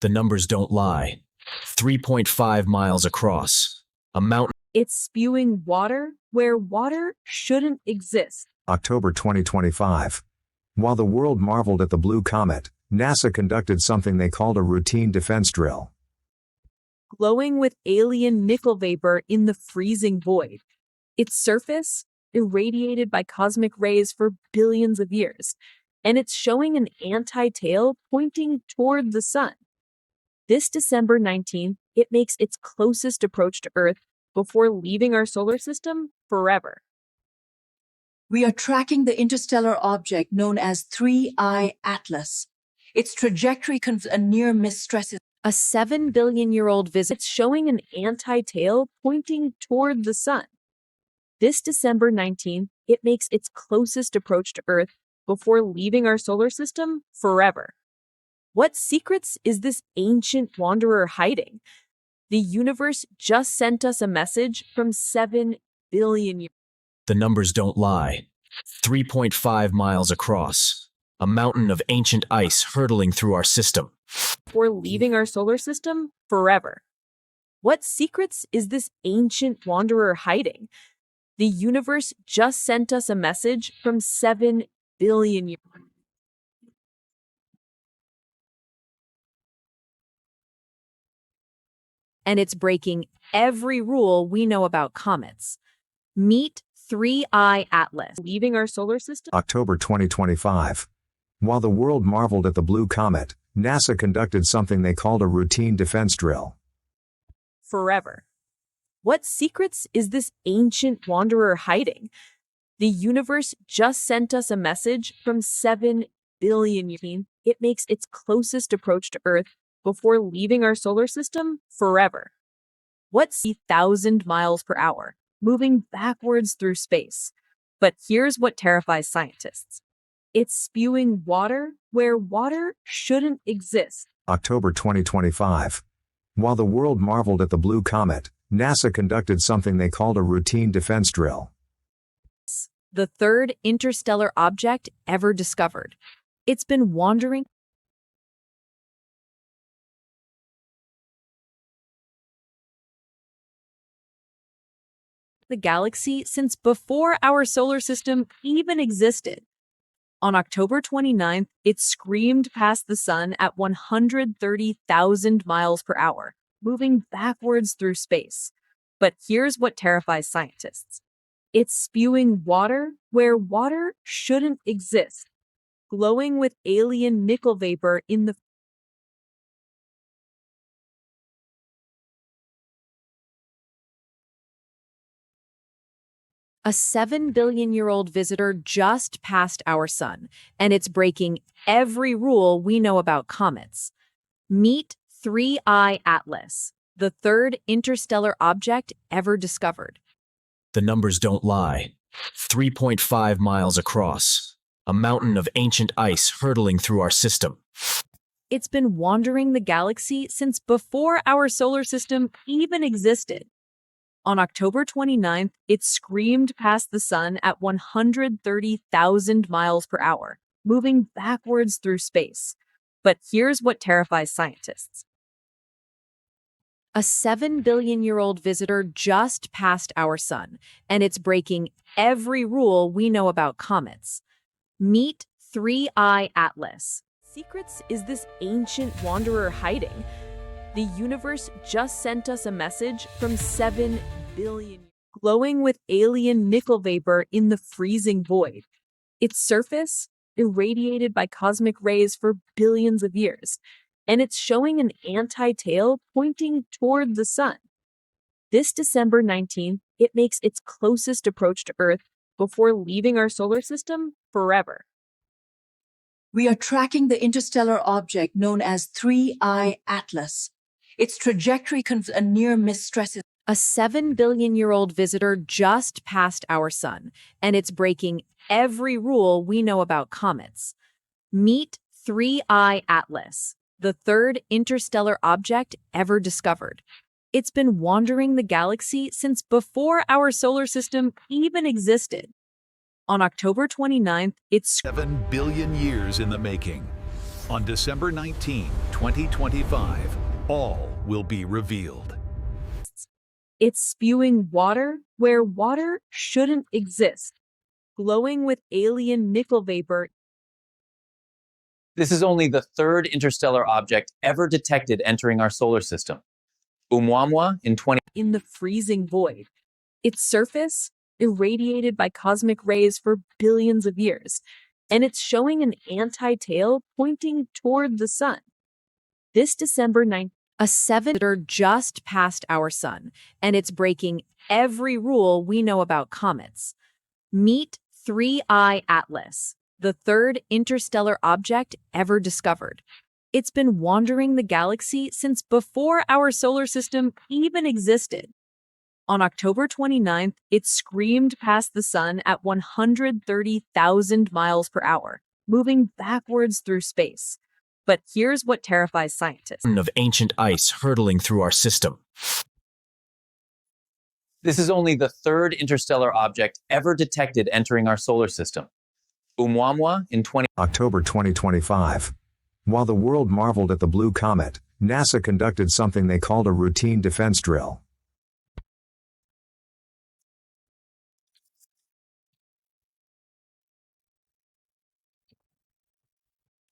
The numbers don't lie. 3.5 miles across. A mountain. It's spewing water where water shouldn't exist. October 2025. While the world marveled at the blue comet, NASA conducted something they called a routine defense drill. Glowing with alien nickel vapor in the freezing void. Its surface, irradiated by cosmic rays for billions of years, and it's showing an anti-tail pointing toward the sun. This December 19th, it makes its closest approach to Earth before leaving our solar system forever. We are tracking the interstellar object known as 3I Atlas. Its trajectory a near-miss stresses. A 7-billion-year-old visit. It's showing an anti-tail pointing toward the sun. This December 19th, it makes its closest approach to Earth before leaving our solar system forever. What secrets is this ancient wanderer hiding? The universe just sent us a message from 7 billion years. The numbers don't lie. 3.5 miles across. A mountain of ancient ice hurtling through our system. Before leaving our solar system forever. What secrets is this ancient wanderer hiding? The universe just sent us a message from 7 billion years. And it's breaking every rule we know about comets. Meet 3I Atlas. Leaving our solar system. October 2025. While the world marveled at the blue comet, NASA conducted something they called a routine defense drill. Forever. What secrets is this ancient wanderer hiding? The universe just sent us a message from 7 billion years. It makes its closest approach to Earth before leaving our solar system forever. What's 1,000 miles per hour, moving backwards through space? But here's what terrifies scientists. It's spewing water where water shouldn't exist. October 2025. While the world marveled at the blue comet, NASA conducted something they called a routine defense drill. The third interstellar object ever discovered. It's been wandering the galaxy since before our solar system even existed. On October 29th, it screamed past the sun at 130,000 miles per hour, moving backwards through space. But here's what terrifies scientists. It's spewing water where water shouldn't exist, glowing with alien nickel vapor in the A 7-billion-year-old visitor just passed our sun, and it's breaking every rule we know about comets. Meet 3I Atlas, the third interstellar object ever discovered. The numbers don't lie. 3.5 miles across. A mountain of ancient ice hurtling through our system. It's been wandering the galaxy since before our solar system even existed. On October 29th, it screamed past the sun at 130,000 miles per hour, moving backwards through space. But here's what terrifies scientists. A 7-billion-year-old visitor just passed our sun, and it's breaking every rule we know about comets. Meet 3I Atlas. Secrets is this ancient wanderer hiding? The universe just sent us a message from 7 billion, glowing with alien nickel vapor in the freezing void. Its surface, irradiated by cosmic rays for billions of years, and it's showing an anti-tail pointing toward the sun. This December 19th, it makes its closest approach to Earth before leaving our solar system forever. We are tracking the interstellar object known as 3I Atlas. Its trajectory a near-miss stresses. A 7-billion-year-old visitor just passed our sun, and it's breaking every rule we know about comets. Meet 3I Atlas, the third interstellar object ever discovered. It's been wandering the galaxy since before our solar system even existed. On October 29th, it's 7 billion years in the making. On December 19, 2025, all will be revealed. It's spewing water where water shouldn't exist, glowing with alien nickel vapor. This is only the third interstellar object ever detected entering our solar system. Oumuamua In the freezing void. Its surface irradiated by cosmic rays for billions of years, and it's showing an anti-tail pointing toward the sun. This December 9th, a visitor just passed our sun, and it's breaking every rule we know about comets. Meet 3I Atlas, the third interstellar object ever discovered. It's been wandering the galaxy since before our solar system even existed. On October 29th, it screamed past the sun at 130,000 miles per hour, moving backwards through space. But here's what terrifies scientists. Of ancient ice hurtling through our system. This is only the third interstellar object ever detected entering our solar system. Oumuamua in October 2025. While the world marveled at the blue comet, NASA conducted something they called a routine defense drill.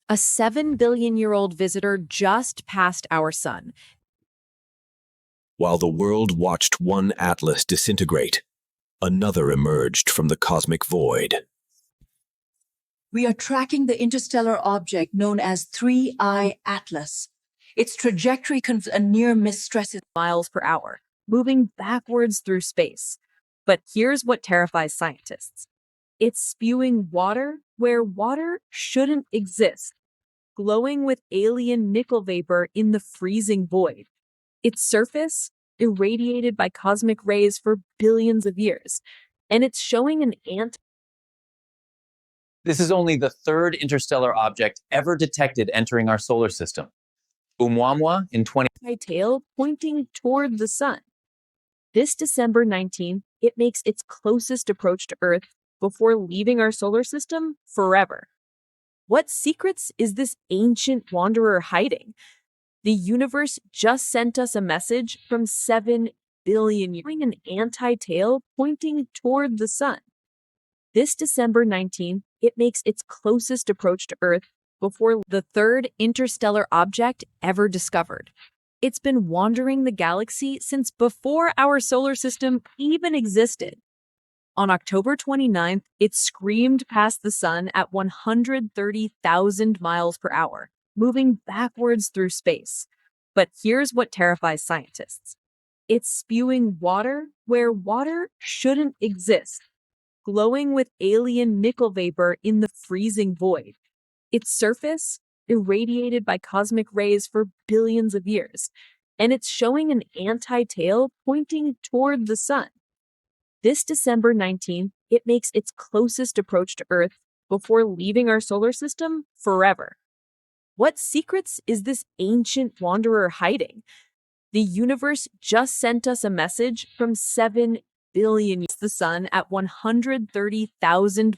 A 7 billion-year-old visitor just passed our sun. While the world watched one atlas disintegrate, another emerged from the cosmic void. We are tracking the interstellar object known as 3I Atlas. Its trajectory a near miss stresses Miles per hour, moving backwards through space. But here's what terrifies scientists. It's spewing water where water shouldn't exist, glowing with alien nickel vapor in the freezing void. Its surface irradiated by cosmic rays for billions of years, and it's showing an This is only the third interstellar object ever detected entering our solar system. Oumuamua in anti-tail pointing toward the sun. This December 19th, it makes its closest approach to Earth before leaving our solar system forever. What secrets is this ancient wanderer hiding? The universe just sent us a message from 7 billion years, an anti-tail pointing toward the sun. This December 19th, it makes its closest approach to Earth before the third interstellar object ever discovered. It's been wandering the galaxy since before our solar system even existed. On October 29th, it screamed past the sun at 130,000 miles per hour, moving backwards through space. But here's what terrifies scientists. It's spewing water where water shouldn't exist, glowing with alien nickel vapor in the freezing void. Its surface irradiated by cosmic rays for billions of years, and it's showing an anti-tail pointing toward the sun. This December 19th, it makes its closest approach to Earth before leaving our solar system forever. What secrets is this ancient wanderer hiding? The universe just sent us a message from 7 billion years. The sun at 130,000